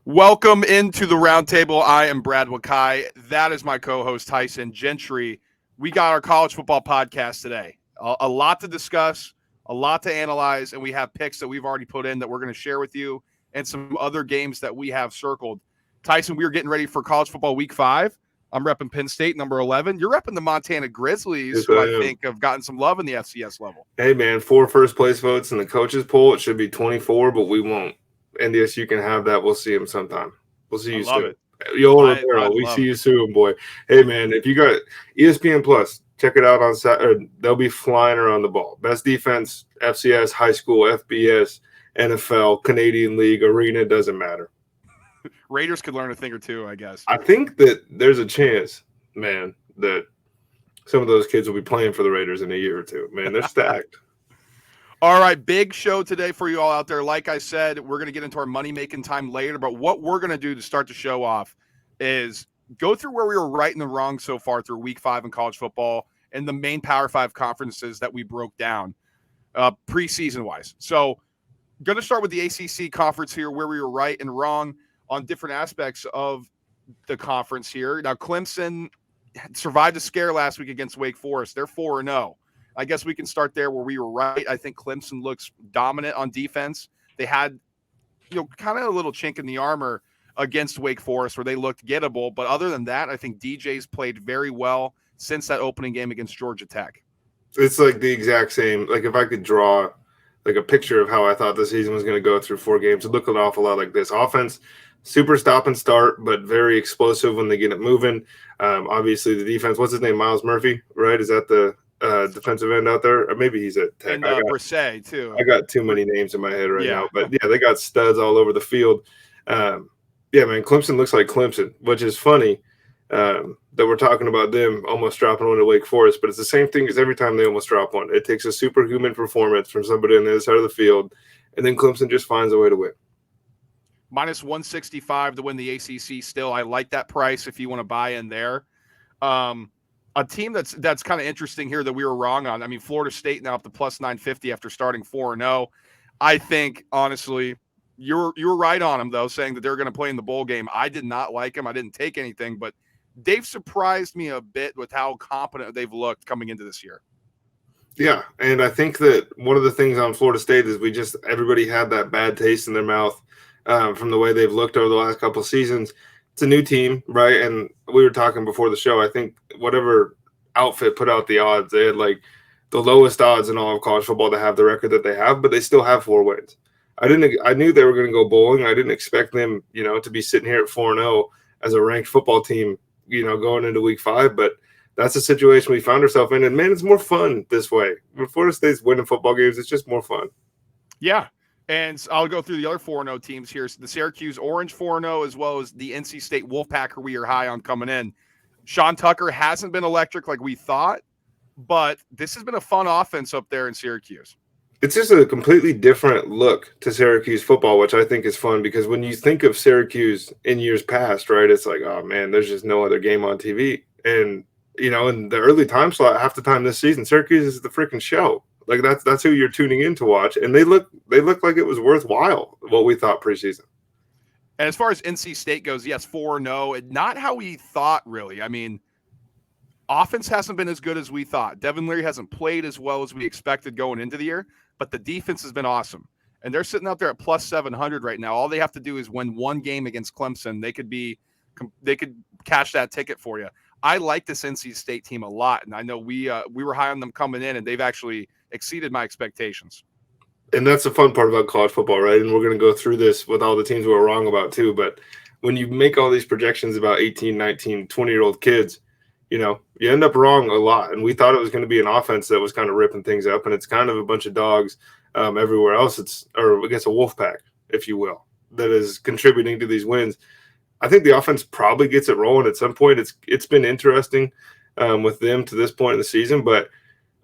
Welcome into the roundtable. I am Brad Wakai. That is my co-host Tyson Gentry. We got our college football podcast today. A lot to discuss, a lot to analyze, and we have picks that we've already put in that we're going to share with you, and some other games that we have circled. Tyson, we are getting ready for college football week 5. I'm repping Penn State, number 11. You're repping the Montana Grizzlies, Yes, who I I am. think have gotten some love in the FCS level. Hey, man, 4 first place votes in the coaches poll. It should be 24, but we won't. NDSU can have that. We'll see him sometime. We'll see I you love soon. it. Yoel I Romero, we love see it. you soon, boy. Hey, man, if you got ESPN Plus, check it out on Saturday. They'll be flying around the ball. Best defense, FCS, high school, FBS, NFL, Canadian League, arena, doesn't matter. Raiders could learn a thing or two, I guess. I think that there's a chance, man, that some of those kids will be playing for the Raiders in a year or two. Man, they're stacked. All right, big show today for you all out there. Like I said, we're going to get into our money-making time later, but what we're going to do to start the show off is go through where we were right and the wrong so far through week 5 in college football and the main Power 5 conferences that we broke down preseason-wise. So going to start with the ACC conference here, where we were right and wrong on different aspects of the conference here. Now, Clemson survived a scare last week against Wake Forest. They're 4-0. I guess we can start there where we were right. I think Clemson looks dominant on defense. They had, kind of a little chink in the armor against Wake Forest where they looked gettable. But other than that, I think DJ's played very well since that opening game against Georgia Tech. It's like the exact same. Like if I could draw like a picture of how I thought the season was going to go through 4 games, it looked an awful lot like this. Offense, super stop and start, but very explosive when they get it moving. Obviously, the defense. What's his name? Miles Murphy, right? Is that the defensive end out there? Or maybe he's at Tech. And Brisset, too. I got too many names in my head right Yeah. now, but yeah, they got studs all over the field. Yeah, man, Clemson looks like Clemson, which is funny that we're talking about them almost dropping one to Wake Forest, but it's the same thing as every time they almost drop one. It takes a superhuman performance from somebody on the other side of the field, and then Clemson just finds a way to win. Minus 165 to win the ACC still. I like that price if you want to buy in there. A team that's kind of interesting here that we were wrong on. I mean, Florida State now up to plus 950 after starting 4-0. I think, honestly, you're right on them, though, saying that they're going to play in the bowl game. I did not like them. I didn't take anything, but they've surprised me a bit with how competent they've looked coming into this year. Yeah, and I think that one of the things on Florida State is everybody had that bad taste in their mouth from the way they've looked over the last couple of seasons. It's a new team, right? And we were talking before the show. I think whatever outfit put out the odds, they had like the lowest odds in all of college football to have the record that they have, but they still have 4 wins. I knew they were going to go bowling. I didn't expect them, to be sitting here at 4-0 as a ranked football team, going into week 5. But that's the situation we found ourselves in. And man, it's more fun this way. When Florida State's winning football games, it's just more fun. Yeah. And I'll go through the other 4-0 teams here. So the Syracuse Orange 4-0, as well as the NC State Wolfpack, who we are high on coming in. Sean Tucker hasn't been electric like we thought, but this has been a fun offense up there in Syracuse. It's just a completely different look to Syracuse football, which I think is fun because when you think of Syracuse in years past, right, it's like, oh, man, there's just no other game on TV. And, in the early time slot, half the time this season, Syracuse is the freaking show. Like that's who you're tuning in to watch, and they look like it was worthwhile what we thought preseason. And as far as NC State goes, yes, 4-0, not how we thought really. I mean, offense hasn't been as good as we thought. Devin Leary hasn't played as well as we expected going into the year, but the defense has been awesome. And they're sitting out there at plus 700 right now. All they have to do is win one game against Clemson. They could cash that ticket for you. I like this NC State team a lot, and I know we were high on them coming in, and they've actually exceeded my expectations. And that's the fun part about college football, right? And we're going to go through this with all the teams we were wrong about too. But when you make all these projections about 18, 19, 20-year-old kids, you end up wrong a lot. And we thought it was going to be an offense that was kind of ripping things up, and it's kind of a bunch of dogs everywhere else. Or I guess a wolf pack, if you will, that is contributing to these wins. I think the offense probably gets it rolling at some point. It's been interesting with them to this point in the season, but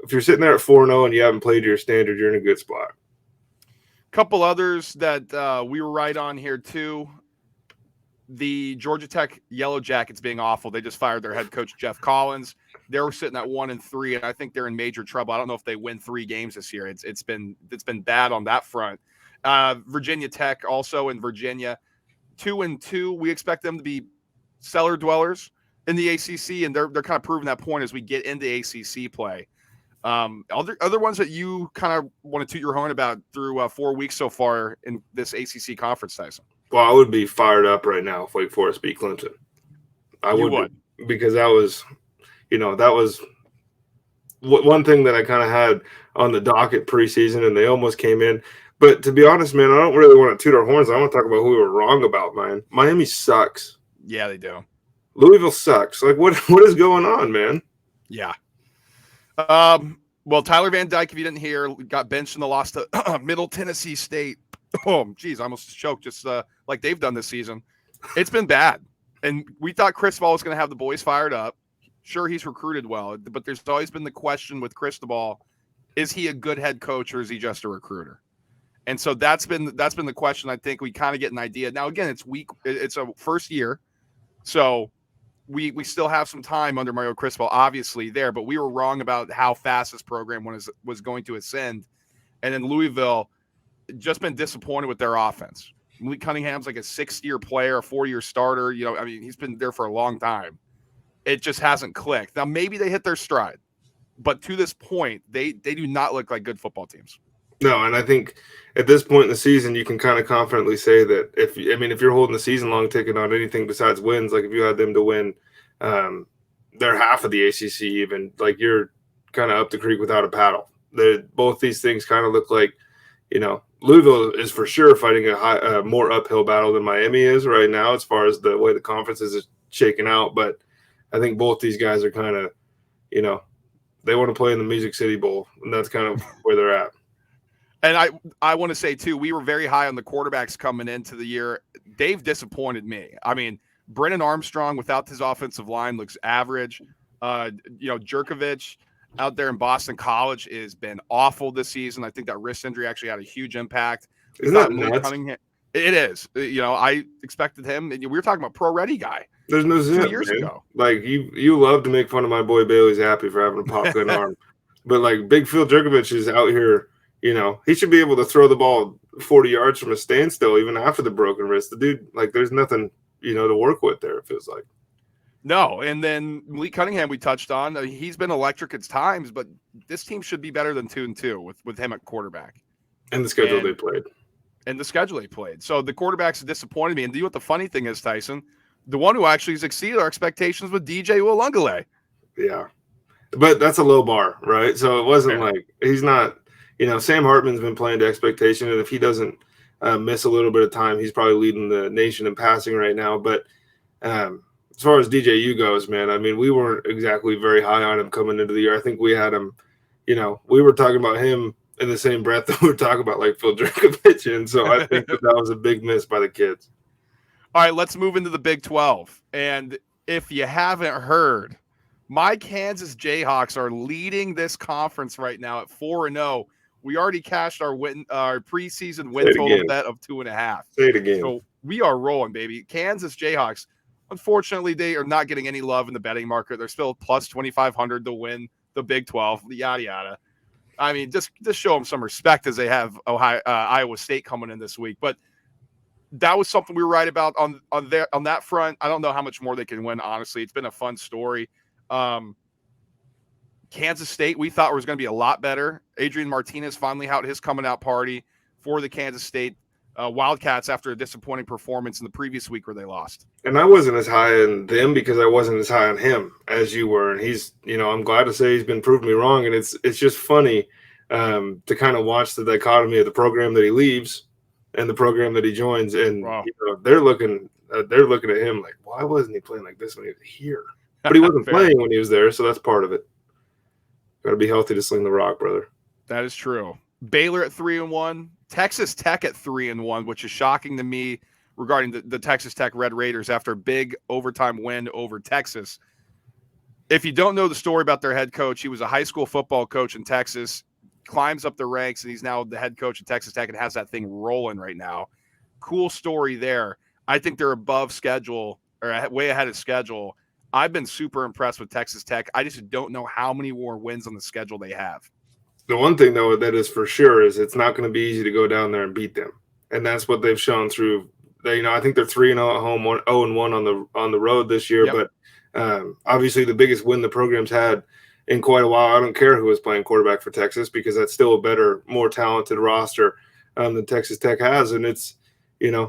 if you're sitting there at 4-0 and you haven't played your standard, you're in a good spot. Couple others that we were right on here too. The Georgia Tech Yellow Jackets being awful. They just fired their head coach, Jeff Collins. They're sitting at 1-3, and I think they're in major trouble. I don't know if they win 3 games this year. It's been bad on that front. Virginia Tech also in Virginia. 2-2. We expect them to be cellar dwellers in the ACC, and they're kind of proving that point as we get into ACC play. Other ones that you kind of want to toot your horn about through 4 weeks so far in this ACC conference, Tyson? Well, I would be fired up right now if Wake Forest beat Clemson. I You would. Because that was one thing that I kind of had on the docket preseason, and they almost came in. But to be honest, man, I don't really want to toot our horns. I want to talk about who we were wrong about, man. Miami sucks. Yeah, they do. Louisville sucks. Like, what is going on, man? Yeah. Well, Tyler Van Dyke, if you didn't hear, got benched in the loss to Middle Tennessee State. Oh, geez, I almost choked just like they've done this season. It's been bad. And we thought Cristobal was going to have the boys fired up. Sure, he's recruited well, but there's always been the question with Cristobal, is he a good head coach or is he just a recruiter? And so that's been the question. I think we kind of get an idea. Now, again, it's a first year. So we still have some time under Mario Cristobal, obviously, there, but we were wrong about how fast this program was going to ascend. And in Louisville, just been disappointed with their offense. Malik Cunningham's like a 6-year player, a 4-year starter. He's been there for a long time. It just hasn't clicked. Now, maybe they hit their stride, but to this point, they do not look like good football teams. No, and I think at this point in the season, you can kind of confidently say that if you're holding the season long ticket on anything besides wins, like if you had them to win their half of the ACC, even, like, you're kind of up the creek without a paddle. Both these things kind of look like, Louisville is for sure fighting a more uphill battle than Miami is right now as far as the way the conference is shaking out. But I think both these guys are kind of, they want to play in the Music City Bowl, and that's kind of where they're at. And I want to say, too, we were very high on the quarterbacks coming into the year. They've disappointed me. I mean, Brennan Armstrong without his offensive line looks average. Jerkovich out there in Boston College has been awful this season. I think that wrist injury actually had a huge impact. Isn't that nuts? It is. I expected him. We were talking about pro-ready guy. There's no zip, 2 years ago. Like, you love to make fun of my boy Bailey's Happy for having a pop gun arm. But, like, Big Phil Jerkovich is out here, he should be able to throw the ball 40 yards from a standstill even after the broken wrist. The dude, like, there's nothing, to work with there, it feels like. No, and then Malik Cunningham we touched on. He's been electric at times, but this team should be better than 2-2 with him at quarterback. And the schedule they played. So the quarterbacks disappointed me. And do you know what the funny thing is, Tyson? The one who actually exceeded our expectations was DJ Ualungale. Yeah. But that's a low bar, right? So it wasn't like he's not, Sam Hartman's been playing to expectation. And if he doesn't miss a little bit of time, he's probably leading the nation in passing right now. But as far as DJU goes, man, I mean, we weren't exactly very high on him coming into the year. I think we had him, we were talking about him in the same breath that we were talking about, like, Phil Jerkovich. And so I think that was a big miss by the kids. All right, let's move into the Big 12. And if you haven't heard, my Kansas Jayhawks are leading this conference right now at 4-0. We already cashed our preseason win total bet of 2.5. Say it again. So we are rolling, baby. Kansas Jayhawks, unfortunately, they are not getting any love in the betting market. They're still plus 2,500 to win the Big 12, yada, yada. I mean, just show them some respect as they have Iowa State coming in this week. But that was something we were right about on that front. I don't know how much more they can win, honestly. It's been a fun story. Kansas State, we thought was going to be a lot better. Adrian Martinez finally had his coming out party for the Kansas State Wildcats after a disappointing performance in the previous week where they lost. And I wasn't as high on them because I wasn't as high on him as you were. And he's, I'm glad to say he's been proving me wrong. And it's just funny to kind of watch the dichotomy of the program that he leaves and the program that he joins. And wow. They're looking at him like, why wasn't he playing like this when he was here? But he wasn't playing when he was there, so that's part of it. Got to be healthy to sling the rock, brother. That is true. Baylor at 3-1, Texas Tech at 3-1, which is shocking to me regarding the Texas Tech Red Raiders after a big overtime win over Texas. If you don't know the story about their head coach, he was a high school football coach in Texas, climbs up the ranks, and he's now the head coach at Texas Tech and has that thing rolling right now. Cool story there. I think they're above schedule or way ahead of schedule. I've been super impressed with Texas Tech. I just don't know how many more wins on the schedule they have. The one thing, though, that is for sure is it's not going to be easy to go down there and beat them. And that's what they've shown through They, I think they're 3-0 at home, 0-1 on the road this year. Yep. But obviously, the biggest win the program's had in quite a while. I don't care who was playing quarterback for Texas because that's still a better, more talented roster than Texas Tech has, and it's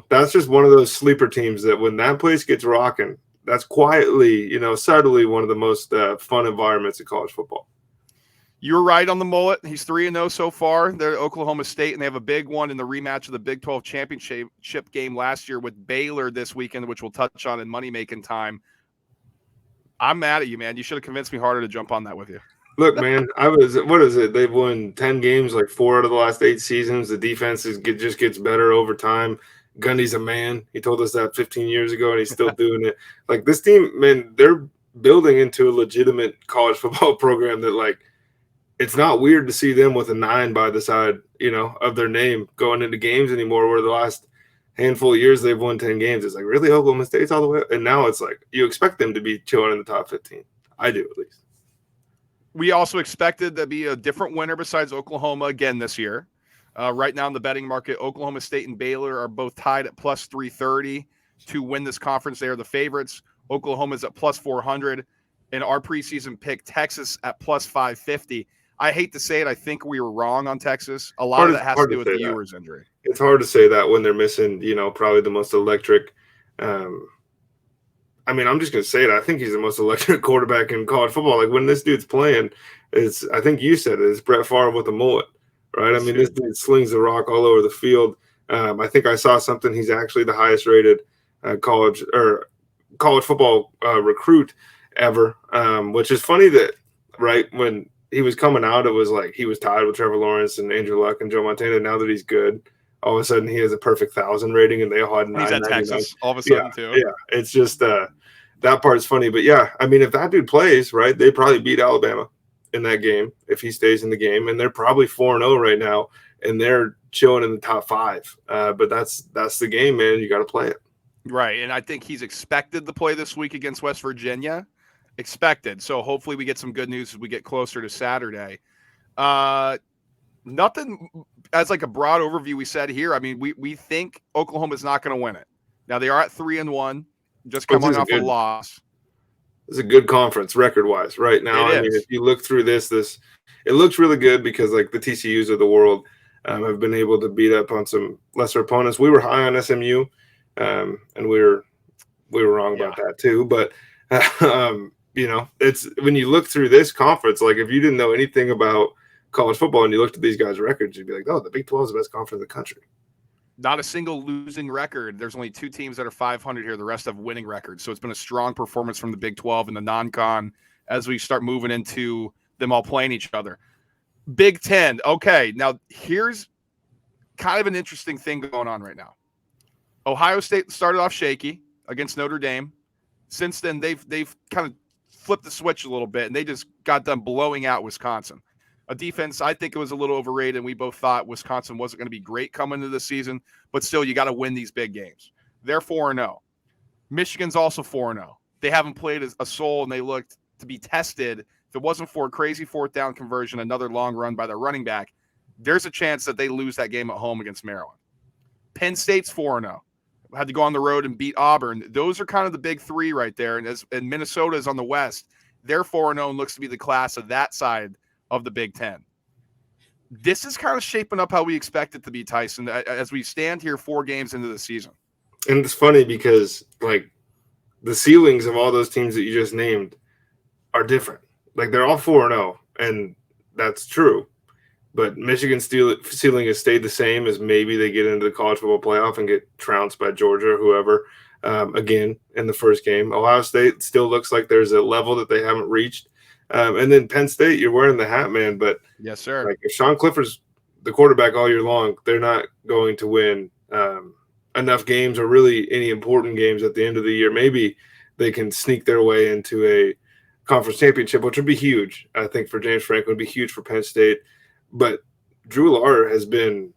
that's just one of those sleeper teams that when that place gets rocking, that's quietly, subtly one of the most fun environments in college football. You're right on the mullet. He's 3-0 so far. They're at Oklahoma State, and they have a big one in the rematch of the Big 12 championship game last year with Baylor this weekend, which we'll touch on in money-making time. I'm mad at you, man. You should have convinced me harder to jump on that with you. Look, man, what is it? They've won 10 games, like 4 out of the last 8 seasons. The defense just gets better over time. Gundy's a man. He told us that 15 years ago, and he's still doing it. Like, this team, man, they're building into a legitimate college football program that, like, it's not weird to see them with a 9 by the side, of their name going into games anymore, where the last handful of years they've won 10 games. It's like, really, Oklahoma State's all the way? And now it's like, you expect them to be chilling in the top 15. I do, at least. We also expected to be a different winner besides Oklahoma again this year. Right now in the betting market, Oklahoma State and Baylor are both tied at plus 330 to win this conference. They are the favorites. Oklahoma's at plus 400. And our preseason pick, Texas at plus 550. I hate to say it. I think we were wrong on Texas. A lot of that has to do with the Ewers injury. It's hard to say that when they're missing, probably the most electric. I'm just going to say it. I think he's the most electric quarterback in college football. Like, when this dude's playing, I think you said it, it's Brett Favre with a mullet, right? That's this dude slings the rock all over the field. I think I saw something. He's actually the highest rated college football recruit ever, which is funny that, right, when he was coming out, it was like he was tied with Trevor Lawrence and Andrew Luck and Joe Montana. Now that he's good, all of a sudden he has a perfect 1,000 rating, and they all had 999. He's at Texas all of a sudden too. Yeah, it's just that part's funny. But yeah, if that dude plays, right, they probably beat Alabama in that game if he stays in the game, and they're probably 4-0 right now, and they're chilling in the top 5. But that's the game, man. You got to play it. Right, and I think he's expected to play this week against West Virginia. Expected. So hopefully we get some good news as we get closer to Saturday. Nothing as like a broad overview we said here. We think Oklahoma's not going to win it. Now they are at 3-1, just coming off a loss. It's a good conference record-wise right now. If you look through this it looks really good because like the TCUs of the world have been able to beat up on some lesser opponents. We were high on SMU, and we were wrong about that too. But it's when you look through this conference, like if you didn't know anything about college football and you looked at these guys' records, you'd be like, oh, the Big 12 is the best conference in the country. Not a single losing record. There's only 2 teams that are 500 here. The rest have winning records. So it's been a strong performance from the Big 12 and the non-con as we start moving into them all playing each other. Big 10. Okay, now here's kind of an interesting thing going on right now. Ohio State started off shaky against Notre Dame. Since then, they've kind of flipped the switch a little bit, and they just got done blowing out Wisconsin. A defense, I think it was a little overrated, and we both thought Wisconsin wasn't going to be great coming into the season, but still, you got to win these big games. They're 4-0. Michigan's also 4-0. They haven't played a soul, and they looked to be tested. If it wasn't for a crazy 4th down conversion, another long run by their running back, there's a chance that they lose that game at home against Maryland. Penn State's 4-0. Had to go on the road and beat Auburn. Those are kind of the big 3 right there. And Minnesota is on the West. They're 4-0 and looks to be the class of that side of the Big 10. This is kind of shaping up how we expect it to be, Tyson, as we stand here 4 games into the season. And it's funny because, like, the ceilings of all those teams that you just named are different. Like, they're all 4-0, and that's true. But Michigan's ceiling has stayed the same as maybe they get into the college football playoff and get trounced by Georgia or whoever again in the first game. Ohio State still looks like there's a level that they haven't reached. And then Penn State, you're wearing the hat, man. But yes, sir. Like if Sean Clifford's the quarterback all year long, they're not going to win enough games or really any important games at the end of the year. Maybe they can sneak their way into a conference championship, which would be huge. I think for James Franklin, would be huge for Penn State. But Drew Lohr has been,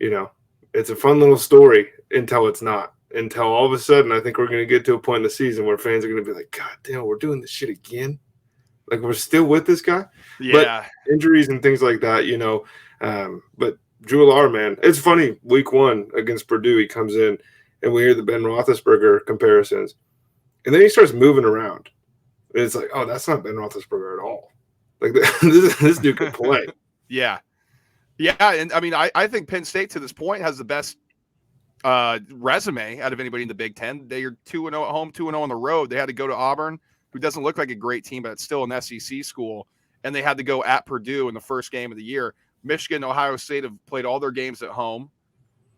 it's a fun little story until it's not. Until all of a sudden, I think we're going to get to a point in the season where fans are going to be like, God damn, we're doing this shit again. Like, we're still with this guy. Yeah. But injuries and things like that, but Drew Lohr, man, it's funny. Week 1 against Purdue, he comes in and we hear the Ben Roethlisberger comparisons, and then he starts moving around. And it's like, oh, that's not Ben Roethlisberger at all. Like this dude can play. Yeah. Yeah. And I mean, I think Penn State to this point has the best resume out of anybody in the Big Ten. They are 2-0 at home, 2-0 on the road. They had to go to Auburn, who doesn't look like a great team, but it's still an SEC school. And they had to go at Purdue in the first game of the year. Michigan, Ohio State have played all their games at home.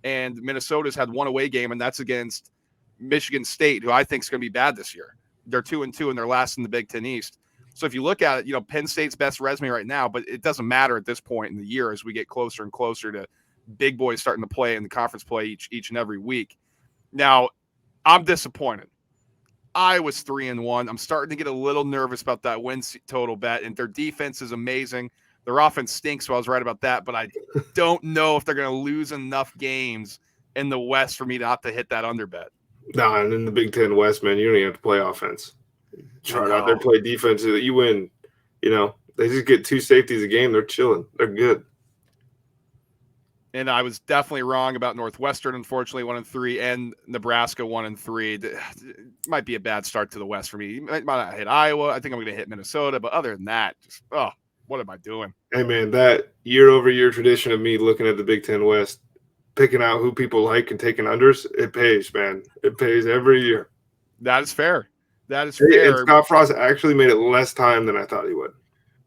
And Minnesota's had one away game, and that's against Michigan State, who I think is going to be bad this year. They're 2-2, and they're last in the Big Ten East. So if you look at it, Penn State's best resume right now, but it doesn't matter at this point in the year as we get closer and closer to big boys starting to play in the conference play each and every week. Now, I'm disappointed. I was 3-1. I'm starting to get a little nervous about that win total bet, and their defense is amazing. Their offense stinks, so I was right about that, but I don't know if they're going to lose enough games in the West for me not to hit that under bet. Nah, and in the Big Ten West, man, you don't even have to play offense. Try out there, play defense. You win. They just get 2 safeties a game. They're chilling. They're good. And I was definitely wrong about Northwestern, unfortunately, 1-3, and Nebraska 1-3. It might be a bad start to the West for me. Might not hit Iowa. I think I'm going to hit Minnesota, but other than that, just what am I doing? Hey man, that year-over-year tradition of me looking at the Big Ten West, picking out who people like and taking unders, it pays, man. It pays every year. That is fair. That is fair. And Scott Frost actually made it less time than I thought he would.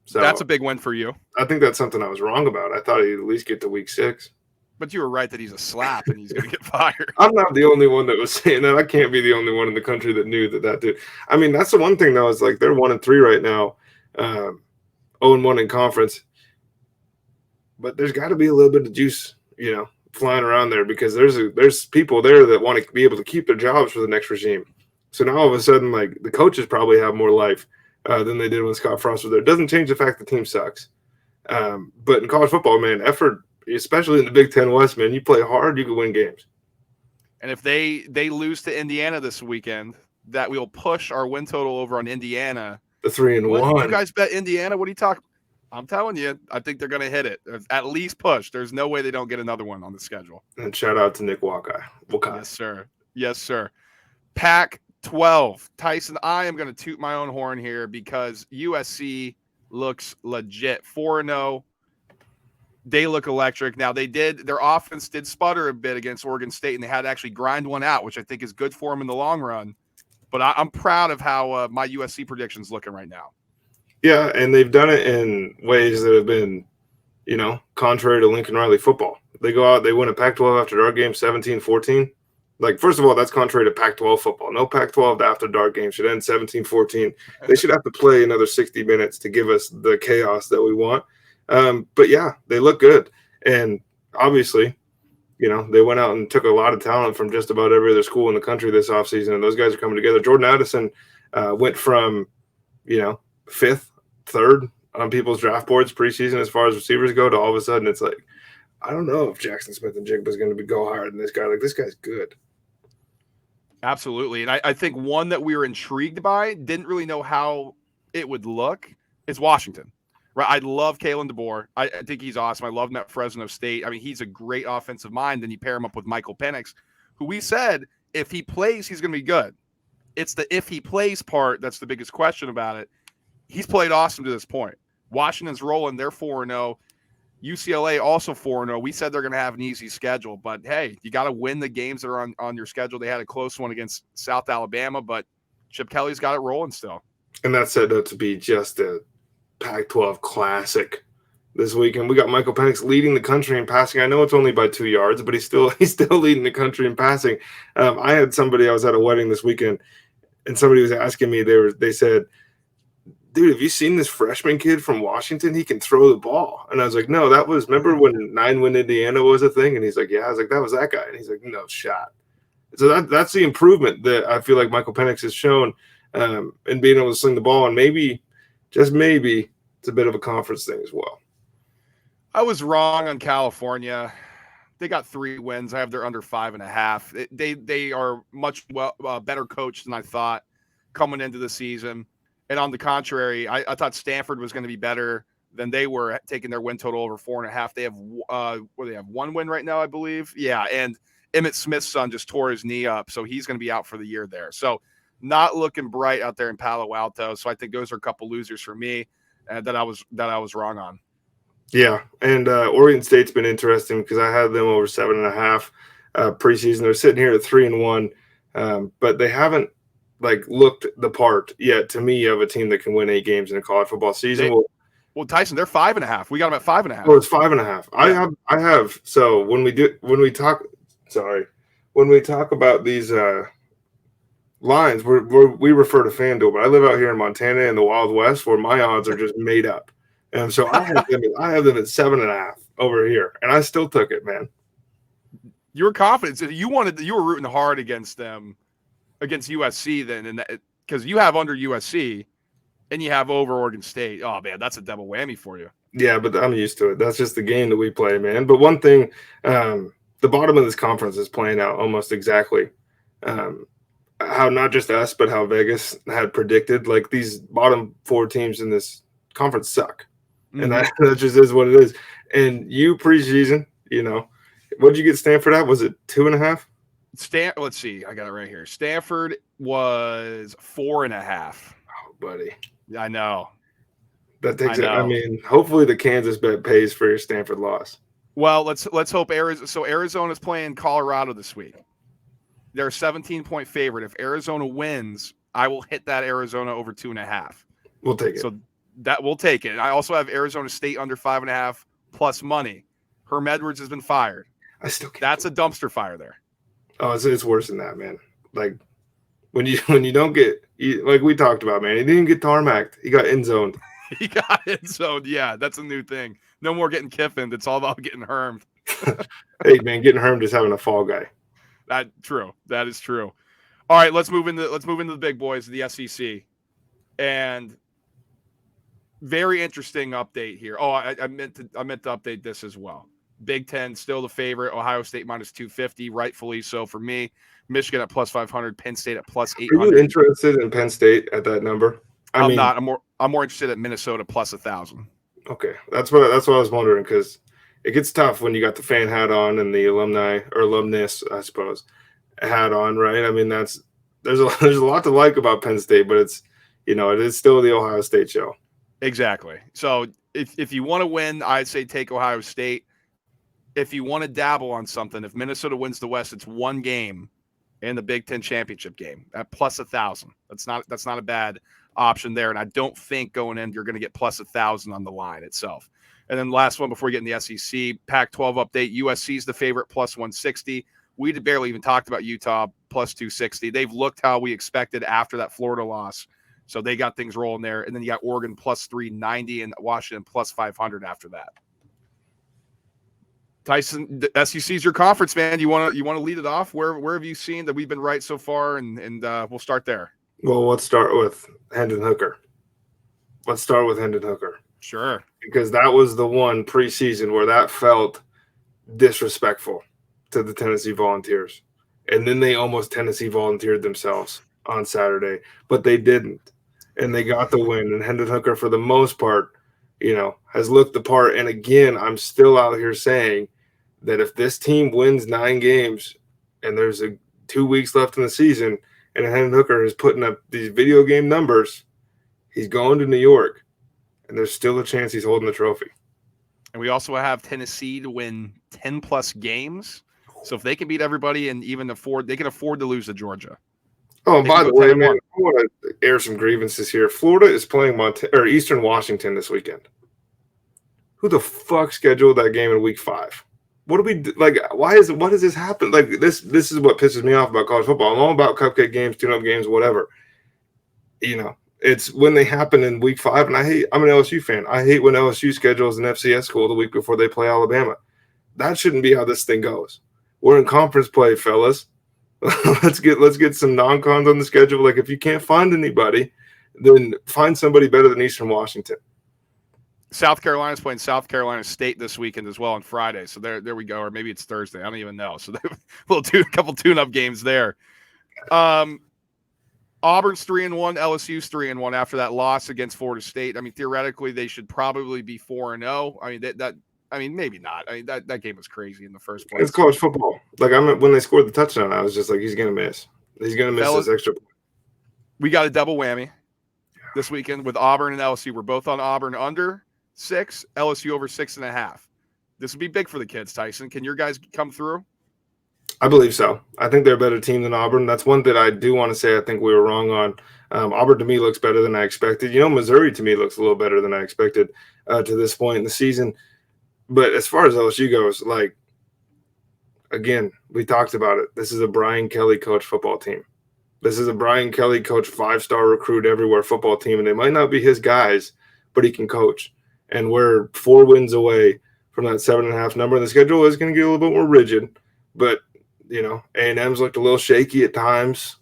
So that's a big win for you. I think that's something I was wrong about. I thought he'd at least get to week 6. But you were right that he's a slap and he's going to get fired. I'm not the only one that was saying that. I can't be the only one in the country that knew that dude. I mean, that's the one thing, though, is like they're 1-3 right now, 0-1 in conference. But there's got to be a little bit of juice, flying around there because there's people there that want to be able to keep their jobs for the next regime. So now all of a sudden, like the coaches probably have more life than they did when Scott Frost was there. It doesn't change the fact the team sucks. But in college football, man, effort, especially in the Big Ten West, man, you play hard, you can win games. And if they lose to Indiana this weekend, that will push our win total over on Indiana. The 3-1. You guys bet Indiana? What are you talking? I'm telling you, I think they're going to hit it. At least push. There's no way they don't get another one on the schedule. And shout out to Nick Wakai. Yes, sir. Yes, sir. Pac-12. Tyson, I am going to toot my own horn here because USC looks legit. 4-0. They look electric. Now, their offense did sputter a bit against Oregon State, and they had to actually grind one out, which I think is good for them in the long run. But I'm proud of how my USC prediction's looking right now. Yeah, and they've done it in ways that have been, contrary to Lincoln Riley football. They go out, they win a Pac-12 after dark game 17-14. Like, first of all, that's contrary to Pac-12 football. No Pac-12 after dark game should end 17-14. They should have to play another 60 minutes to give us the chaos that we want. But, yeah, they look good. And obviously, they went out and took a lot of talent from just about every other school in the country this offseason, and those guys are coming together. Jordan Addison went from, 5th, 3rd on people's draft boards preseason as far as receivers go to all of a sudden it's like, I don't know if Jackson Smith and Jigba is going to go higher than this guy. Like, this guy's good. Absolutely. And I think one that we were intrigued by, didn't really know how it would look, is Washington. Right? I love Kalen DeBoer. I think he's awesome. I love him at Fresno State. I mean, he's a great offensive mind. Then you pair him up with Michael Penix, who we said if he plays, he's going to be good. It's the if he plays part that's the biggest question about it. He's played awesome to this point. Washington's rolling. They're 4-0. UCLA also 4-0. We said they're going to have an easy schedule, but hey, you got to win the games that are on your schedule. They had a close one against South Alabama, but Chip Kelly's got it rolling still. And that's set up to be just a Pac-12 classic this weekend. We got Michael Penix leading the country in passing. I know it's only by 2 yards, but he's still leading the country in passing. I had somebody, I was at a wedding this weekend, and somebody was asking me, they said, dude, have you seen this freshman kid from Washington? He can throw the ball. And I was like, no, remember when 9-win Indiana was a thing? And he's like, yeah. I was like, that was that guy. And he's like, no shot. So that's the improvement that I feel like Michael Penix has shown in being able to sling the ball. And maybe, just maybe, it's a bit of a conference thing as well. I was wrong on California. They got 3 wins. I have their under 5.5. They are much better coached than I thought coming into the season. And on the contrary, I thought Stanford was going to be better than they were, taking their win total over 4.5. They have 1 win right now, I believe. Yeah, and Emmitt Smith's son just tore his knee up, so he's going to be out for the year there. So not looking bright out there in Palo Alto. So I think those are a couple losers for me that I was wrong on. Yeah, and Oregon State's been interesting because I had them over 7.5 preseason. They're sitting here at 3-1, but they haven't looked the part yet to me of a team that can win 8 games in a college football season. Well, Tyson, they're 5.5. We got them at 5.5. Oh, it's 5.5. Yeah. I have. So when we talk about these lines, we refer to FanDuel, but I live out here in Montana in the Wild West where my odds are just made up. And so I have them at 7.5 over here, and I still took it, man. You were confident. You were rooting hard against them, against USC then, and because you have under USC and you have over Oregon State. Oh man, that's a double whammy for you. Yeah, but I'm used to it. That's just the game that we play, man. But one thing, the bottom of this conference is playing out almost exactly how not just us, but how Vegas had predicted. Like these bottom 4 teams in this conference suck. And that just is what it is. And you preseason, what'd you get Stanford at? Was it 2.5? Let's see. I got it right here. Stanford was 4.5. Oh, buddy. I know. That takes it. I mean, hopefully the Kansas bet pays for your Stanford loss. Well, let's hope Arizona. So Arizona's playing Colorado this week. They're a 17-point favorite. If Arizona wins, I will hit that Arizona over 2.5. We'll take it. So that we'll take it. I also have Arizona State under 5.5 plus money. Herm Edwards has been fired. I still can't. That's a dumpster fire there. Oh, it's worse than that, man. Like when you don't get, like we talked about, man, he didn't get tarmacked. He got end zoned. He got end zoned. Yeah, that's a new thing. No more getting Kiffined. It's all about getting hermed. Hey, man, getting hermed is having a fall guy. True. That is true. All right, let's move into the big boys, the SEC, and very interesting update here. Oh, I meant to update this as well. Big Ten still the favorite. Ohio State minus 250, rightfully so for me. Michigan at plus 500. Penn State at plus 800. Are you interested in Penn State at that number? I'm not. I'm more interested at Minnesota plus 1,000. Okay, that's what I was wondering because it gets tough when you got the fan hat on and the alumnus, I suppose, hat on, right? I mean, there's a lot to like about Penn State, but it's it is still the Ohio State show. Exactly. So if you want to win, I'd say take Ohio State. If you want to dabble on something, if Minnesota wins the West, it's one game in the Big Ten championship game at plus 1,000. That's not a bad option there. And I don't think going in you're going to get plus 1,000 on the line itself. And then last one before we get in the SEC, Pac-12 update. USC's the favorite plus 160. We barely even talked about Utah plus 260. They've looked how we expected after that Florida loss. So they got things rolling there. And then you got Oregon plus 390 and Washington plus 500 after that. Tyson, the SEC's your conference, man. You want to lead it off? Where have you seen that we've been right so far? And we'll start there. Well, let's start with Hendon Hooker. Sure. Because that was the one preseason where that felt disrespectful to the Tennessee Volunteers. And then they almost Tennessee volunteered themselves on Saturday, but they didn't. And they got the win. And Hendon Hooker, for the most part, has looked the part. And again, I'm still out here saying that if this team wins 9 games and there's 2 weeks left in the season and Hendon Hooker is putting up these video game numbers, he's going to New York, and there's still a chance he's holding the trophy. And we also have Tennessee to win 10-plus games. So if they can beat everybody and even they can afford to lose to Georgia. Oh, and by the way, man, I want to air some grievances here. Florida is playing Eastern Washington this weekend. Who the fuck scheduled that game in week 5? What do we like? What does this happen? Like this is what pisses me off about college football. I'm all about cupcake games, tune-up games, whatever. It's when they happen in week 5, and I'm an LSU fan. I hate when LSU schedules an FCS school the week before they play Alabama. That shouldn't be how this thing goes. We're in conference play, fellas. let's get some non-cons on the schedule. Like if you can't find anybody, then find somebody better than Eastern Washington. South Carolina's playing South Carolina State this weekend as well on Friday. So there we go. Or maybe it's Thursday. I don't even know. So a couple tune-up games there. Auburn's 3-1, LSU's 3-1 after that loss against Florida State. I mean, theoretically, they should probably be 4-0. I mean, that I mean, maybe not. I mean, that game was crazy in the first place. It's college football. Like when they scored the touchdown, I was just like, he's gonna miss. He's gonna miss this extra point. We got a double whammy this weekend with Auburn and LSU. We're both on Auburn under 6, LSU over 6.5. This would be big for the kids, Tyson. Can your guys come through? I believe so. I think they're a better team than Auburn. That's one that I do want to say I think we were wrong on. Auburn to me looks better than I expected. Missouri to me looks a little better than I expected to this point in the season. But as far as LSU goes, like, again, we talked about it. This is a Brian Kelly coach football team. This is a Brian Kelly coach 5-star recruit everywhere football team, and they might not be his guys, but he can coach. And we're 4 wins away from that 7.5 number. And the schedule is going to get a little bit more rigid, but A&M's looked a little shaky at times.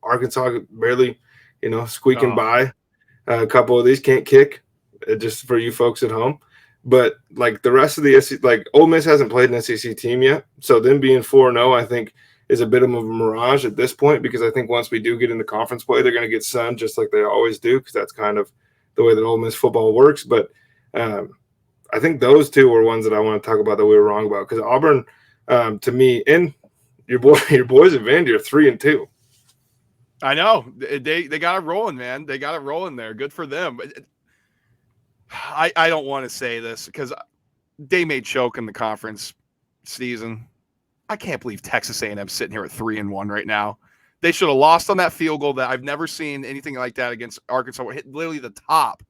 Arkansas barely, squeaking by. A couple of these can't kick, just for you folks at home. But like the rest of the SEC, like Ole Miss hasn't played an SEC team yet, so them being 4-0, I think, is a bit of a mirage at this point, because I think once we do get into conference play, they're going to get sunned just like they always do, because that's kind of the way that Ole Miss football works. But I think those two were ones that I want to talk about that we were wrong about, because Auburn, to me, and your boys at Vandy are 3-2. I know they got it rolling, man. They got it rolling there. Good for them. But I don't want to say this because they may choke in the conference season. I can't believe Texas A&M sitting here at 3-1 right now. They should have lost on that field goal that I've never seen anything like that against Arkansas. It hit literally the top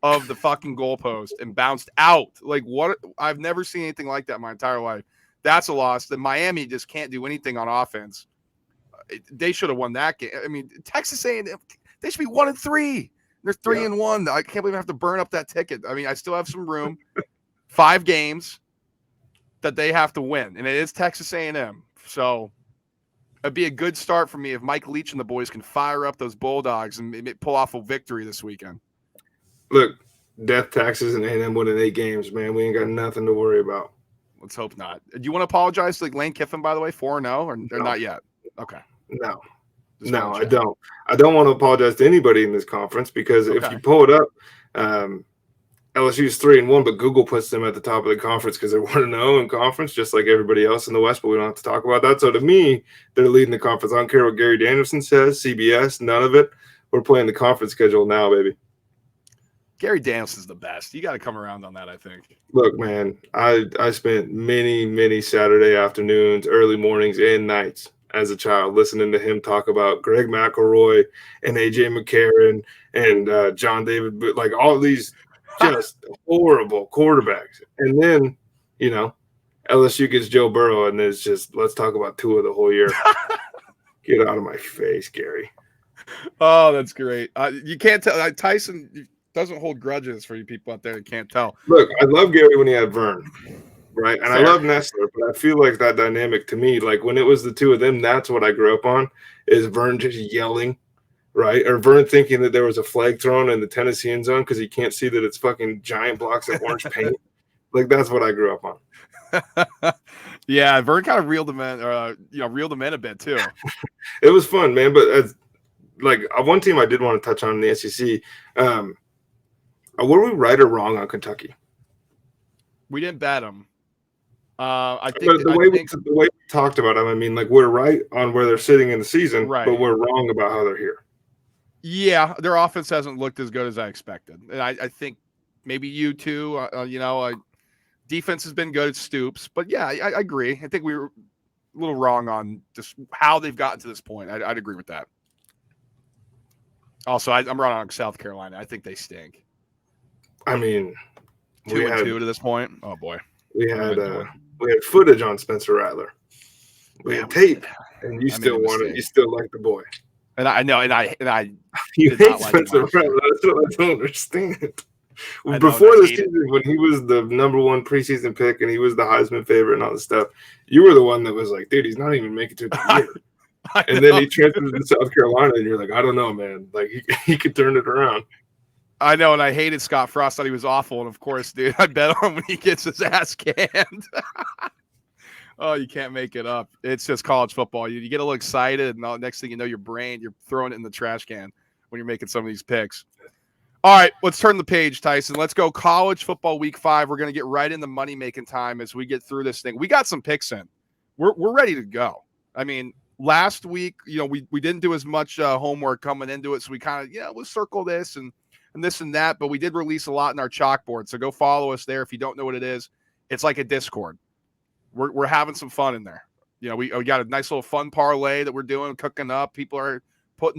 of the fucking goalpost and bounced out. Like, what? I've never seen anything like that in my entire life. That's a loss. That Miami just can't do anything on offense. They should have won that game. I mean, Texas A&M, they should be 1-3. They're 3-1. I can't believe I have to burn up that ticket. I mean, I still have some room. 5 games that they have to win, and it is Texas A&M. So it'd be a good start for me if Mike Leach and the boys can fire up those Bulldogs and pull off a victory this weekend. Look, death taxes and A&M winning 8 games, man. We ain't got nothing to worry about. Let's hope not. Do you want to apologize to Lane Kiffin, by the way, 4-0, or No. not yet? Okay. No, I don't. I don't want to apologize to anybody in this conference, because if you pull it up, LSU's 3-1, but Google puts them at the top of the conference because they're 1-0 in conference, just like everybody else in the West. But we don't have to talk about that. So to me, they're leading the conference. I don't care what Gary Danielson says, CBS, none of it. We're playing the conference schedule now, baby. Gary Danielson's the best. You got to come around on that, I think. Look, man, I spent many Saturday afternoons, early mornings, and nights as a child listening to him talk about Greg McElroy and A.J. McCarron and John David, like all these just horrible quarterbacks. And then, LSU gets Joe Burrow, and it's just, let's talk about Tua the whole year. Get out of my face, Gary. Oh, that's great. You can't tell. Tyson doesn't hold grudges for you people out there that can't tell. Look, I love Gary when he had Vern, right? And I love Nestler, but I feel like that dynamic to me, like when it was the two of them, that's what I grew up on, is Vern just yelling, right? Or Vern thinking that there was a flag thrown in the Tennessee end zone because he can't see that it's fucking giant blocks of orange paint. Like, that's what I grew up on. Yeah, Vern kind of reeled him in a bit too. It was fun, man. But one team I did want to touch on in the SEC, were we right or wrong on Kentucky? We didn't bet them. I think the way we talked about them, I mean, like, we're right on where they're sitting in the season, right, but we're wrong about how they're here. Yeah, their offense hasn't looked as good as I expected, and I think maybe you too. Defense has been good at Stoops, but yeah, I agree. I think we were a little wrong on just how they've gotten to this point. I'd agree with that. Also, I'm wrong on South Carolina. I think they stink. I mean, 2-2 to this point. Oh boy, we had footage on Spencer Rattler. We had tape, and you still want it. You still like the boy. And I know, and I you hate Spencer Rattler. That's what I don't understand. Before the season, when he was the #1 preseason pick and he was the Heisman favorite and all this stuff, you were the one that was like, dude, he's not even making it to the year. And then he transferred to South Carolina, and you're like, I don't know, man. Like, he could turn it around. I know, and I hated Scott Frost. Thought he was awful, and of course, dude, I bet on him when he gets his ass canned. Oh, you can't make it up. It's just college football. You get a little excited, and the next thing you know, you're throwing it in the trash can when you're making some of these picks. All right, let's turn the page, Tyson. Let's go college football week 5. We're going to get right in the money making time as we get through this thing. We got some picks in. We're ready to go. I mean, last week, we didn't do as much homework coming into it, so we kind of we'll circle this and this and that, but we did release a lot in our chalkboard. So go follow us there if you don't know what it is. It's like a Discord. We're having some fun in there. We got a nice little fun parlay that we're doing, cooking up. People are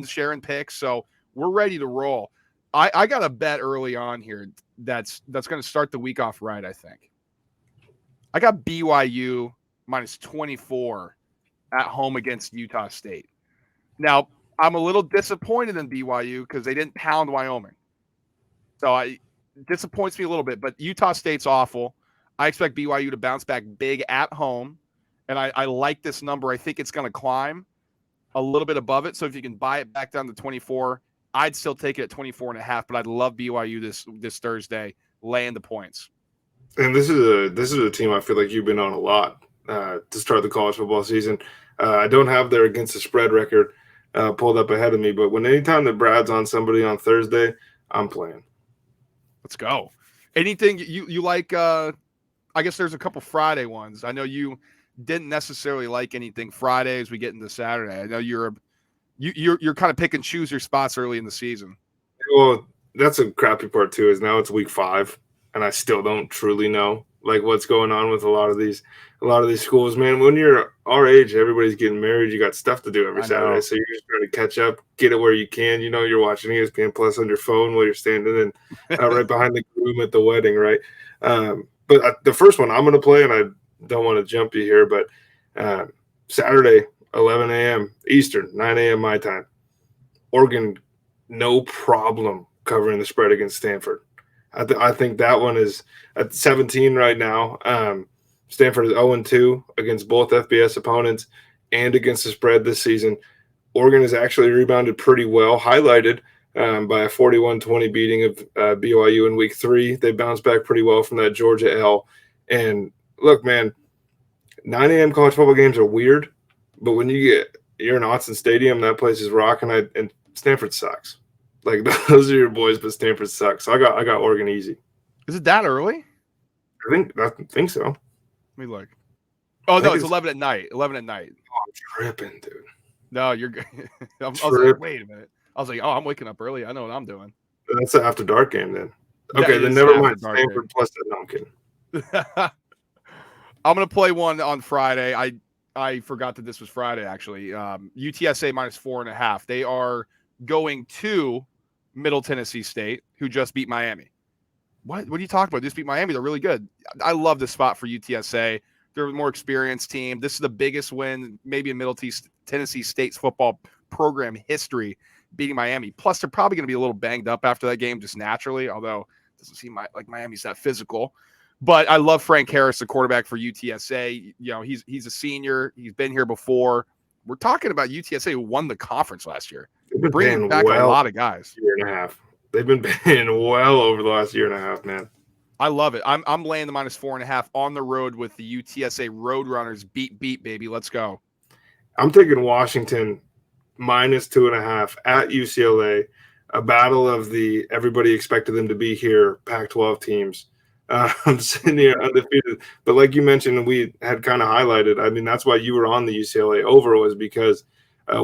sharing picks, so we're ready to roll. I got a bet early on here that's going to start the week off right, I think. I got BYU minus 24 at home against Utah State. Now, I'm a little disappointed in BYU because they didn't pound Wyoming. So it disappoints me a little bit, but Utah State's awful. I expect BYU to bounce back big at home, and I like this number. I think it's going to climb a little bit above it. So if you can buy it back down to 24, I'd still take it at 24.5, but I'd love BYU this Thursday laying the points. And this is a team I feel like you've been on a lot to start the college football season. I don't have their against the spread record pulled up ahead of me, but anytime that Brad's on somebody on Thursday, I'm playing. Let's go. Anything you like? I guess there's a couple Friday ones. I know you didn't necessarily like anything Friday as we get into Saturday. I know you're kind of pick and choose your spots early in the season. Well, that's a crappy part too. Is now it's week 5, and I still don't truly know like what's going on with a lot of these schools. Man, when you're our age, everybody's getting married. You got stuff to do every Saturday, so you're just trying to catch up, get it where you can. You're watching ESPN Plus on your phone while you're standing in right behind the groom at the wedding, right? But the first one I'm going to play, and I don't want to jump you here, but Saturday, 11 a.m. Eastern, 9 a.m. my time. Oregon, no problem covering the spread against Stanford. I think that one is at 17 right now. Stanford is 0-2 against both FBS opponents and against the spread this season. Oregon has actually rebounded pretty well, highlighted by a 41-20 beating of BYU in week 3. They bounced back pretty well from that Georgia L. And look, man, 9 a.m. college football games are weird, but when you're in Autzen Stadium, that place is rocking. And Stanford sucks. Like those are your boys, but Stanford sucks. So I got Oregon easy. Is it that early? I think so. Let me look. Oh no, it's 11 at night. 11 at night. Oh, I'm tripping, dude. No, you're good. I was like, wait a minute. I was like, oh, I'm waking up early. I know what I'm doing. That's an after dark game then. Okay, then never mind. Stanford plus that. No, I'm kidding. I'm gonna play one on Friday. I forgot that this was Friday actually. UTSA minus 4.5. They are going to Middle Tennessee State, who just beat Miami. What are you talking about? Just beat Miami. They're really good. I love this spot for UTSA. They're a more experienced team. This is the biggest win maybe in Middle Tennessee State's football program history, beating Miami. Plus, they're probably going to be a little banged up after that game just naturally, although it doesn't seem like Miami's that physical. But I love Frank Harris, the quarterback for UTSA. He's a senior. He's been here before. We're talking about UTSA who won the conference last year. Bringing back a lot of guys. Year and a half. They've been paying well over the last year and a half, man. I love it. I'm laying the minus 4.5 on the road with the UTSA Roadrunners. Beat, baby. Let's go. I'm taking Washington minus 2.5 at UCLA. A battle of the everybody expected them to be here Pac-12 teams. I'm sitting here undefeated. But like you mentioned, we had kind of highlighted, I mean, that's why you were on the UCLA over, was because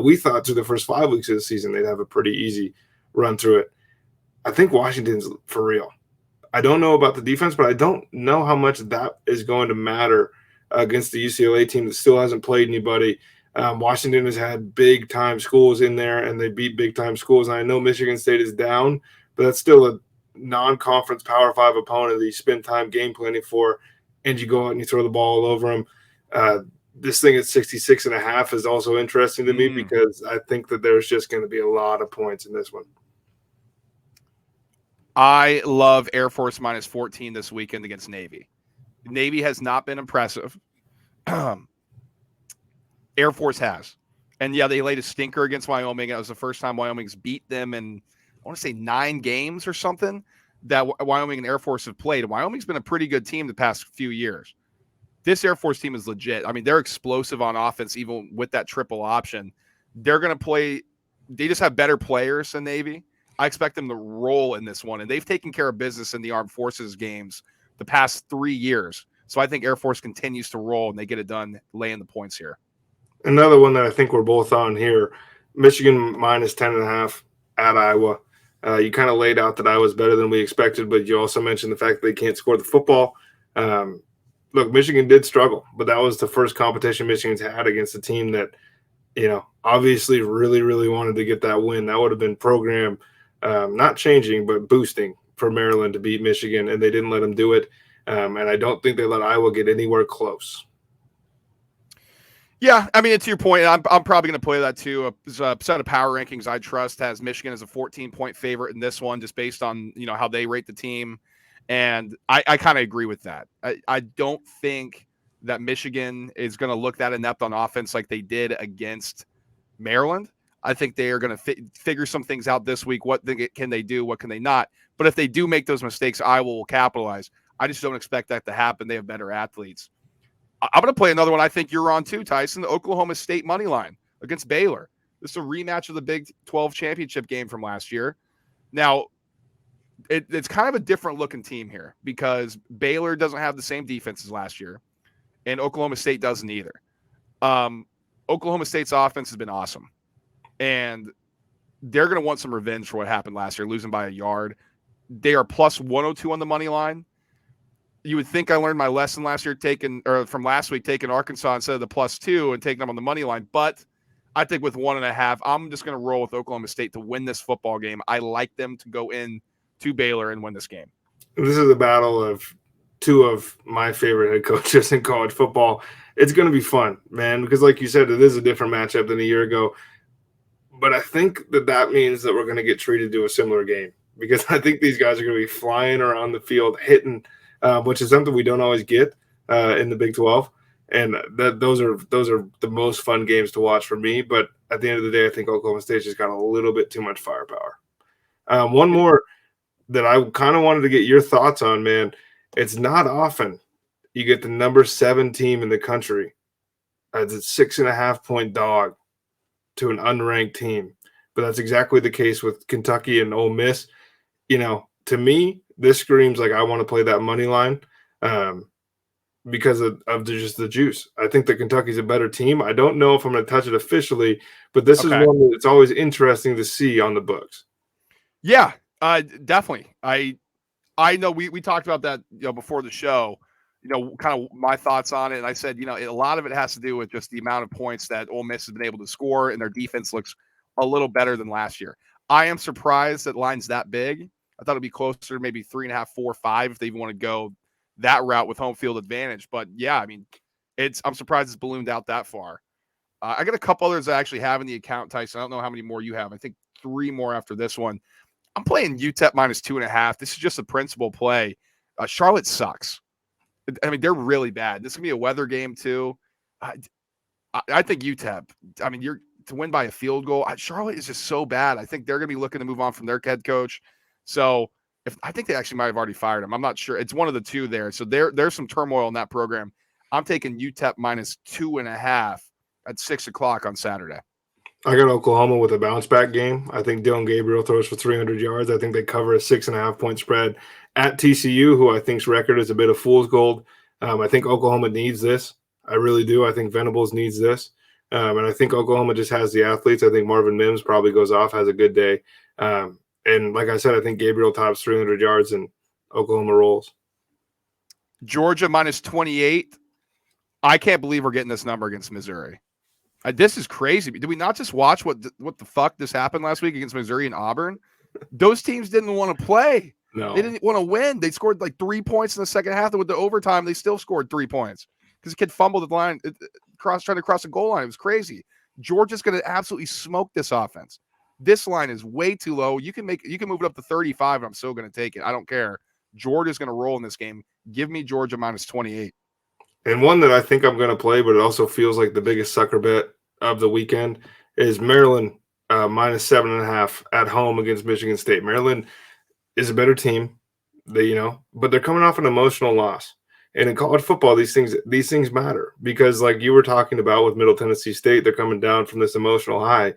we thought through the first 5 weeks of the season they'd have a pretty easy run through it. I think Washington's for real. I don't know about the defense, but I don't know how much that is going to matter against the UCLA team that still hasn't played anybody. Washington has had big-time schools in there, and they beat big-time schools. And I know Michigan State is down, but that's still a non-conference Power 5 opponent that you spend time game planning for, and you go out and you throw the ball all over them. This thing at 66.5 is also interesting to me because I think that there's just going to be a lot of points in this one. I love Air Force minus 14 this weekend against Navy. Navy has not been impressive. Air Force has. And, yeah, they laid a stinker against Wyoming. It was the first time Wyoming's beat them in, I want to say, 9 games or something that Wyoming and Air Force have played. Wyoming's been a pretty good team the past few years. This Air Force team is legit. I mean, they're explosive on offense, even with that triple option. They're going to play – they just have better players than Navy. I expect them to roll in this one, and they've taken care of business in the Armed Forces games the past 3 years. So I think Air Force continues to roll, and they get it done laying the points here. Another one that I think we're both on here, Michigan minus 10.5 at Iowa. You kind of laid out that Iowa's better than we expected, but you also mentioned the fact that they can't score the football. Look, Michigan did struggle, but that was the first competition Michigan's had against a team that, obviously really, really wanted to get that win. That would have been program not changing, but boosting for Maryland to beat Michigan, and they didn't let them do it. And I don't think they let Iowa get anywhere close. Yeah, I mean, to your point, I'm probably going to play that too. A set of power rankings I trust has Michigan as a 14-point favorite in this one, just based on how they rate the team, and I kind of agree with that. I don't think that Michigan is going to look that inept on offense like they did against Maryland. I think they are going to figure some things out this week. What can they do? What can they not? But if they do make those mistakes, Iowa will capitalize. I just don't expect that to happen. They have better athletes. I'm going to play another one I think you're on too, Tyson, the Oklahoma State money line against Baylor. This is a rematch of the Big 12 championship game from last year. Now, it's kind of a different looking team here because Baylor doesn't have the same defense as last year, and Oklahoma State doesn't either. Oklahoma State's offense has been awesome, and they're going to want some revenge for what happened last year, losing by a yard. They are plus 102 on the money line. You would think I learned my lesson last year from last week, taking Arkansas instead of the +2 and taking them on the money line. But I think with 1.5, I'm just going to roll with Oklahoma State to win this football game. I like them to go in to Baylor and win this game. This is a battle of two of my favorite head coaches in college football. It's going to be fun, man, because like you said, it is a different matchup than a year ago. But I think that means that we're going to get treated to a similar game because I think these guys are going to be flying around the field, hitting – which is something we don't always get in the Big 12, and those are the most fun games to watch for me. But at the end of the day, I think Oklahoma State just got a little bit too much firepower. One more that I kind of wanted to get your thoughts on, man. It's not often you get the number 7 team in the country as a 6.5-point dog to an unranked team, but that's exactly the case with Kentucky and Ole Miss. To me, this screams like I want to play that money line because of just the juice. I think that Kentucky's a better team. I don't know if I'm going to touch it officially, but this is one that's always interesting to see on the books. Yeah, definitely. I know we talked about that before the show. Kind of my thoughts on it, and I said a lot of it has to do with just the amount of points that Ole Miss has been able to score, and their defense looks a little better than last year. I am surprised that line's that big. I thought it'd be closer to maybe 3.5, 4, 5 if they even want to go that route with home field advantage. But yeah, I mean, I'm surprised it's ballooned out that far. I got a couple others that I actually have in the account, Tyson. I don't know how many more you have. I think 3 more after this one. I'm playing UTEP minus 2.5. This is just a principal play. Charlotte sucks. I mean, they're really bad. This is gonna be a weather game too. I think UTEP. I mean, you're to win by a field goal. Charlotte is just so bad. I think they're gonna be looking to move on from their head coach. So I think they actually might have already fired him. I'm not sure. It's one of the two there. So there's some turmoil in that program. I'm taking UTEP minus 2.5 at 6:00 on Saturday. I got Oklahoma with a bounce back game. I think Dylan Gabriel throws for 300 yards. I think they cover a 6.5-point spread at TCU, who I think's record is a bit of fool's gold. I think Oklahoma needs this. I really do. I think Venables needs this. And I think Oklahoma just has the athletes. I think Marvin Mims probably goes off, has a good day. And like I said, I think Gabriel tops 300 yards and Oklahoma rolls. Georgia minus 28. I can't believe we're getting this number against Missouri. This is crazy. Did we not just watch what the fuck this happened last week against Missouri and Auburn? Those teams didn't want to play. No. They didn't want to win. They scored like 3 points in the second half. And with the overtime, they still scored 3 points because the kid fumbled at the line, trying to cross the goal line. It was crazy. Georgia's going to absolutely smoke this offense. This line is way too low. You can move it up to 35, and I'm still going to take it. I don't care. Georgia's going to roll in this game. Give me Georgia minus 28. And one that I think I'm going to play, but it also feels like the biggest sucker bet of the weekend is Maryland minus 7.5 at home against Michigan State. Maryland is a better team, but they're coming off an emotional loss. And in college football, these things matter because, like you were talking about with Middle Tennessee State, they're coming down from this emotional high.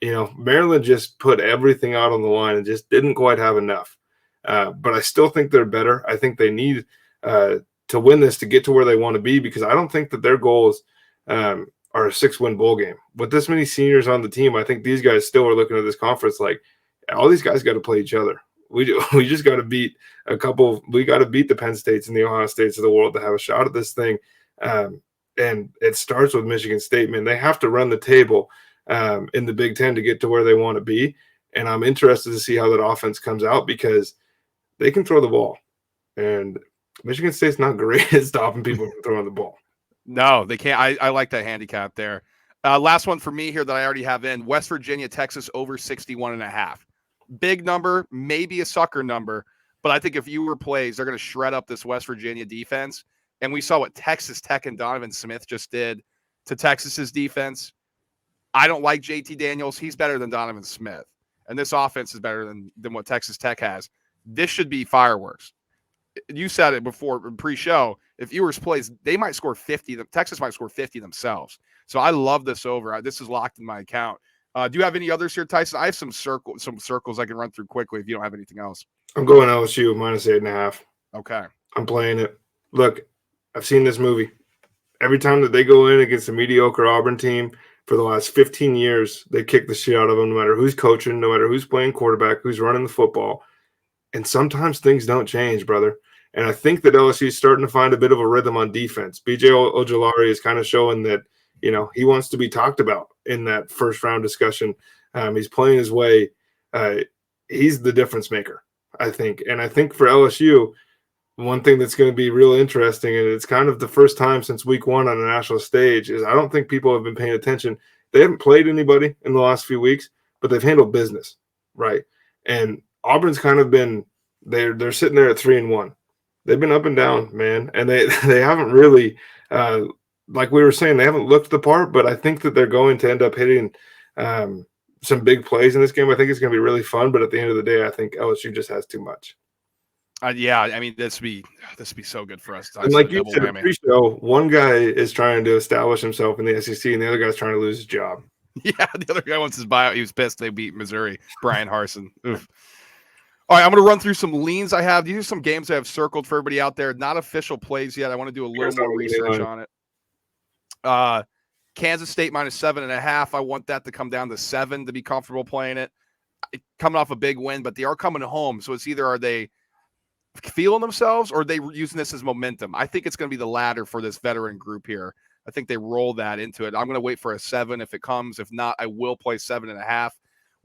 Maryland just put everything out on the line and just didn't quite have enough. But I still think they're better. I think they need to win this to get to where they want to be, because I don't think that their goals are a 6-win bowl game. With this many seniors on the team, I think these guys still are looking at this conference like all these guys got to play each other. We just got to beat we got to beat the Penn States and the Ohio States of the world to have a shot at this thing. And it starts with Michigan State, man. They have to run the table in the Big Ten to get to where they want to be. And I'm interested to see how that offense comes out, because they can throw the ball. And Michigan State's not great at stopping people from throwing the ball. No, they can't. I like that handicap there. Last one for me here that I already have in: West Virginia, Texas over 61.5. Big number, maybe a sucker number, but I think if fewer plays, they're going to shred up this West Virginia defense. And we saw what Texas Tech and Donovan Smith just did to Texas's defense. I don't like JT Daniels. He's better than Donovan Smith. And this offense is better than what Texas Tech has. This should be fireworks. You said it before pre-show. If Ewers plays, they might score 50. Texas might score 50 themselves. So I love this over. This is locked in my account. Do you have any others here, Tyson? I have some circles I can run through quickly if you don't have anything else. I'm going LSU -8.5. Okay. I'm playing it. Look, I've seen this movie. Every time that they go in against a mediocre Auburn team for the last 15 years, they kick the shit out of them, no matter who's coaching, no matter who's playing quarterback, who's running the football. And sometimes things don't change, brother. And I think that LSU is starting to find a bit of a rhythm on defense. BJ Ojulari is kind of showing that, he wants to be talked about in that first round discussion. He's playing his way. He's the difference maker, I think. And I think for LSU, one thing that's going to be real interesting, and it's kind of the first time since week 1 on a national stage, is I don't think people have been paying attention. They haven't played anybody in the last few weeks, but they've handled business, right? And Auburn's kind of been they're sitting there at 3-1. They've been up and down, man, and they haven't really, like we were saying, they haven't looked the part. But I think that they're going to end up hitting some big plays in this game. I think it's going to be really fun. But at the end of the day, I think LSU just has too much. Yeah, I mean, this would be so good for us. And like you said, pre-show, one guy is trying to establish himself in the SEC, and the other guy's trying to lose his job. Yeah, the other guy wants his buyout. He was pissed they beat Missouri. Brian Harsin. Oof. All right, I'm going to run through some leans I have. These are some games I have circled for everybody out there. Not official plays yet. I want to do a little more research on it. Kansas State -7.5. I want that to come down to 7 to be comfortable playing it. Coming off a big win, but they are coming home. So it's either are they feeling themselves or are they using this as momentum? I think it's going to be the latter for this veteran group here. I think they roll that into it. I'm going to wait for a 7 if it comes. If not, I will play 7.5.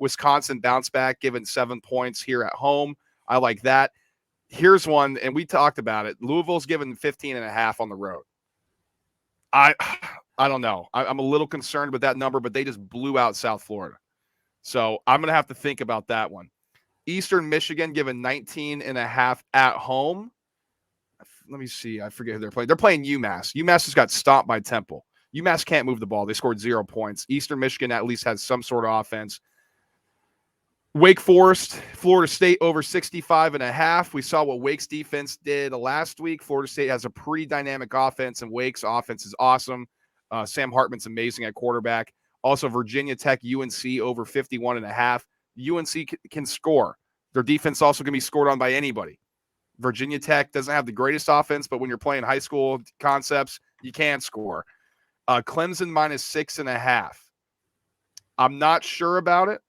Wisconsin bounce back, given 7 points here at home. I like that. Here's one, and we talked about it. Louisville's given 15.5 on the road. I don't know. I'm a little concerned with that number, but they just blew out South Florida. So I'm going to have to think about that one. Eastern Michigan given 19.5 at home. Let me see. I forget who they're playing. They're playing UMass. UMass just got stomped by Temple. UMass can't move the ball. They scored 0 points. Eastern Michigan at least has some sort of offense. Wake Forest, Florida State over 65.5. We saw what Wake's defense did last week. Florida State has a pretty dynamic offense, and Wake's offense is awesome. Sam Hartman's amazing at quarterback. Also, Virginia Tech, UNC over 51.5. UNC can score. Their defense also can be scored on by anybody. Virginia Tech doesn't have the greatest offense, but when you're playing high school concepts, you can score. Clemson -6.5. I'm not sure about it.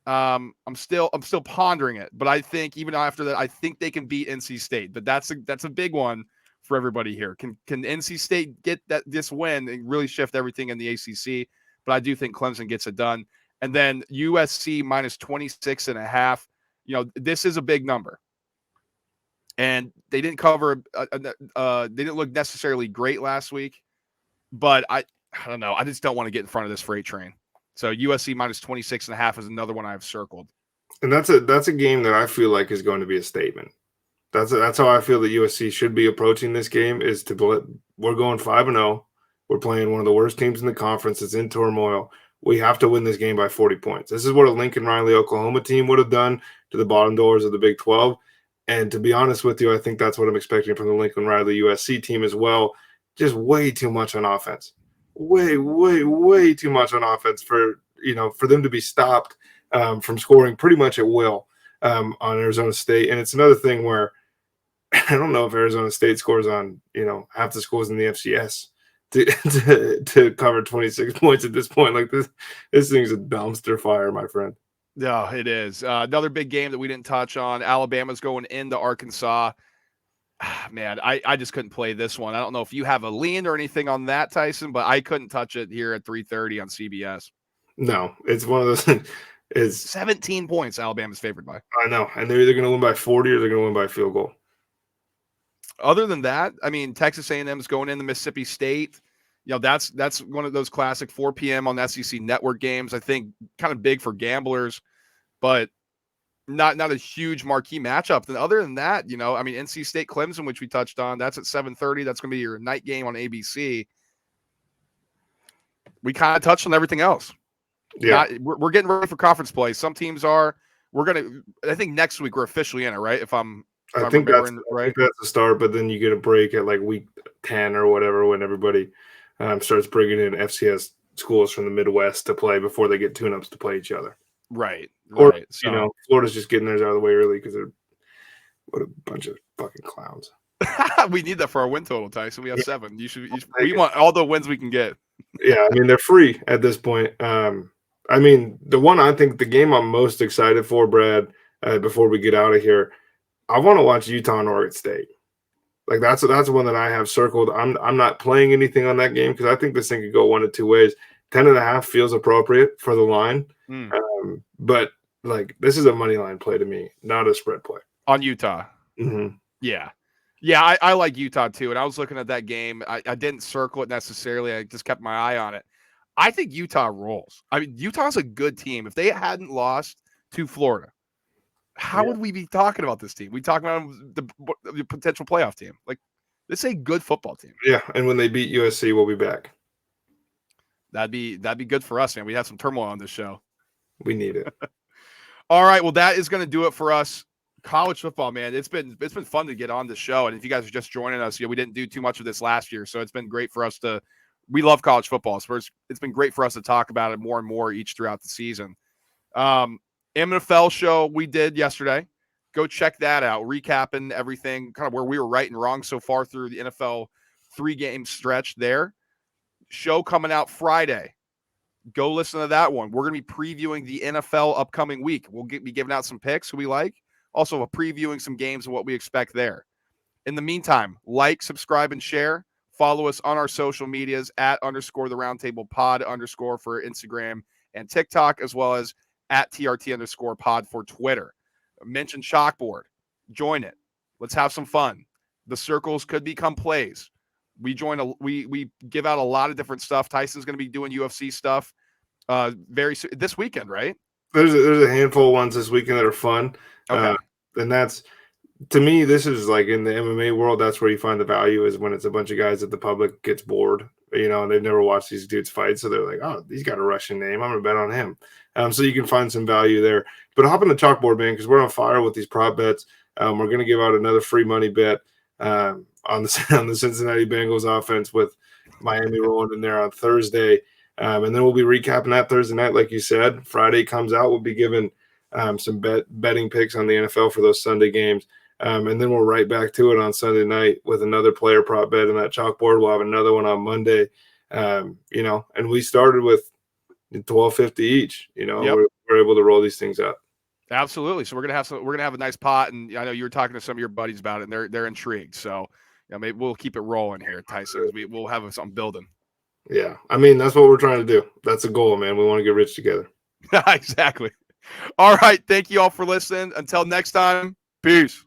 I'm still pondering it, but I think even after that, I think they can beat NC State. But that's a big one for everybody here. Can NC State get this win and really shift everything in the ACC? But I do think Clemson gets it done. And then USC -26.5. This is a big number, and they didn't cover. They didn't look necessarily great last week, but I don't know. I just don't want to get in front of this freight train. So USC -26.5 is another one I've circled. And that's a game that I feel like is going to be a statement. That's how I feel that USC should be approaching this game. We're going 5-0. We're playing one of the worst teams in the conference. It's in turmoil. We have to win this game by 40 points. This is what a Lincoln Riley Oklahoma team would have done to the bottom doors of the Big 12. And to be honest with you, I think that's what I'm expecting from the Lincoln Riley USC team as well. Just way too much on offense. Way, way, way too much on offense for, for them to be stopped from scoring pretty much at will on Arizona State. And it's another thing where I don't know if Arizona State scores on, half the schools in the FCS to cover 26 points at this point. Like this thing's a dumpster fire, my friend. Yeah, it is. Another big game that we didn't touch on. Alabama's going into Arkansas. Man, I just couldn't play this one. I don't know if you have a lean or anything on that, Tyson, but I couldn't touch it here at 3:30 on CBS. No, it's one of those things. It's 17 points Alabama's favored by. I know, and they're either going to win by 40 or they're going to win by field goal. Other than that, I mean, Texas A&M is going into Mississippi State. That's one of those classic 4 p.m. on SEC Network games. I think kind of big for gamblers, but not a huge marquee matchup. Then other than that, I mean, NC State Clemson, which we touched on, that's at 7:30. That's going to be your night game on ABC. We kind of touched on everything else. Yeah, we're getting ready for conference play. Some teams are. I think next week we're officially in it, right? I think that's the start, but then you get a break at like week 10 or whatever when everybody starts bringing in FCS schools from the Midwest to play before they get tune-ups to play each other. Right. Or, Florida's just getting theirs out of the way early because they're what a bunch of fucking clowns. We need that for our win total, Tyson. We have 7. We want all the wins we can get. Yeah, I mean, they're free at this point. I mean, the game I'm most excited for, Brad, before we get out of here, I want to watch Utah and Oregon State. Like that's one that I have circled. I'm not playing anything on that game because I think this thing could go one of two ways. 10.5 feels appropriate for the line, but like this is a money line play to me, not a spread play on Utah. Mm-hmm. Yeah, I like Utah too. And I was looking at that game. I didn't circle it necessarily. I just kept my eye on it. I think Utah rolls. I mean, Utah's a good team. If they hadn't lost to Florida, how would we be talking about this team? We talking about the potential playoff team. Like, this is a good football team. Yeah, and when they beat USC, we'll be back. That'd be good for us, man. We have some turmoil on this show. We need it. All right, well, that is going to do it for us. College football, man. It's been fun to get on the show, and if you guys are just joining us, we didn't do too much of this last year, so it's been great for us to. We love college football, so it's been great for us to talk about it more and more each throughout the season. NFL show we did yesterday. Go check that out. Recapping everything, kind of where we were right and wrong so far through the NFL 3-game stretch there. Show coming out Friday. Go listen to that one. We're going to be previewing the NFL upcoming week. We'll be giving out some picks who we like. Also, previewing some games and what we expect there. In the meantime, like, subscribe, and share. Follow us on our social medias at _the_roundtable_pod_ for Instagram and TikTok, as well as at TRT_pod for Twitter. Mention Chalkboard. Join it. Let's have some fun. The circles could become plays. We give out a lot of different stuff. Tyson's going to be doing UFC stuff very soon, this weekend, right? There's a handful of ones this weekend that are fun. Okay. And that's, to me, this is like in the MMA world, that's where you find the value is when it's a bunch of guys that the public gets bored, and they've never watched these dudes fight. So they're like, oh, he's got a Russian name. I'm going to bet on him. So you can find some value there. But hop on the chalkboard, man, because we're on fire with these prop bets. We're going to give out another free money bet on the Cincinnati Bengals offense with Miami rolling in there on Thursday. And then we'll be recapping that Thursday night, like you said. Friday comes out. We'll be giving some betting picks on the NFL for those Sunday games. And then we'll right back to it on Sunday night with another player prop bet in that chalkboard. We'll have another one on Monday, and we started with $12.50 each. Yep. We're able to roll these things up. Absolutely. So we're gonna have a nice pot, and I know you were talking to some of your buddies about it, and they're intrigued. So maybe we'll keep it rolling here, Tyson. We'll have something building. Yeah, I mean that's what we're trying to do. That's the goal, man. We want to get rich together. Exactly. All right. Thank you all for listening. Until next time. Peace.